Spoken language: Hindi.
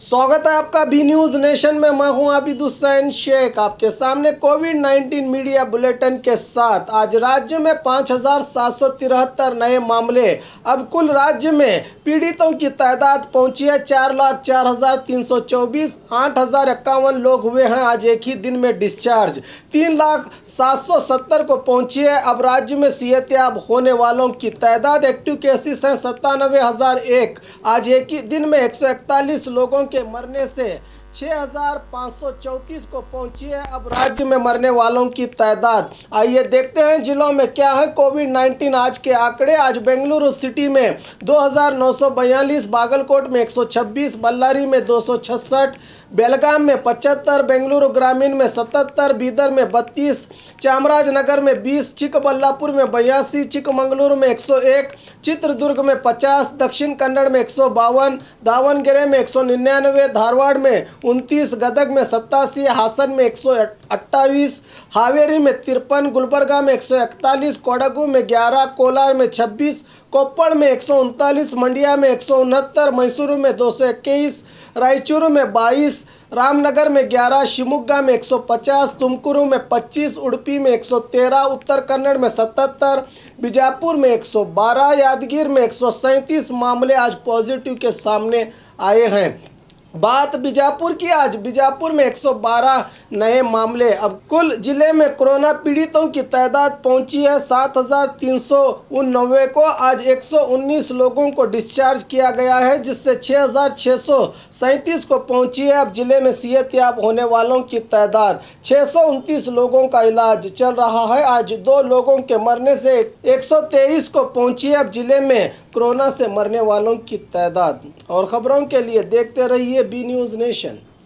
स्वागत है आपका बी न्यूज़ नेशन में। मैं हूं आबिद हुसैन शेख, आपके सामने कोविड-19 मीडिया बुलेटिन के साथ। आज राज्य में 5,773 नए मामले। अब कुल राज्य में पीड़ितों की तादाद पहुंची है 4,04,324। 8,051 लोग हुए हैं आज एक ही दिन में डिस्चार्ज। 3,07,70 को पहुंची है अब राज्य में सेहतयाब होने वालों की तादाद। एक्टिव केसेस हैं 97,001। आज एक ही दिन में 141 लोगों के मरने से 6,534 को पहुंची है अब राज्य में मरने वालों की तादाद। आइए देखते हैं जिलों में क्या है कोविड-19 आज के आंकड़े। आज बेंगलुरु सिटी में 2,942, बागलकोट में 126, बल्लारी में 266, बेलगाम में 75, बेंगलुरु ग्रामीण में 77, बीदर में 32, चामराजनगर में 20, चिकबल्लापुर में 82, चिकमंगलुरु में 101, चित्रदुर्ग में 50, दक्षिण कन्नड़ में 152, दावणगेरे में 199, धारवाड़ में 29, गदग में 87, हासन में 128, हावेरी में 53, गुलबर्गा में 141, कोडगु में 11, कोलार में 26, कोप्पड़ में 139, मंडिया में 169, मैसूरू में 221, रायचूरू में 22, रामनगर में 11, शिवमोगा में 150, तुमकुरू में 25, उडुपी में 113, उत्तर कन्नड़ में 77, बीजापुर में 112, यादगीर में 137 मामले आज पॉजिटिव के सामने आए हैं। बात बीजापुर की, आज बीजापुर में 112 नए मामले। अब कुल जिले में कोरोना पीड़ितों की तादाद पहुंची है 7,389 को। आज 119 लोगों को डिस्चार्ज किया गया है जिससे 6,637 को पहुंची है अब जिले में सेहतयाब होने वालों की तादाद। 629 लोगों का इलाज चल रहा है। आज 2 लोगों के मरने से 123 को पहुंची है अब जिले में कोरोना से मरने वालों की तादाद। और खबरों के लिए देखते रहिए बी न्यूज़ नेशन।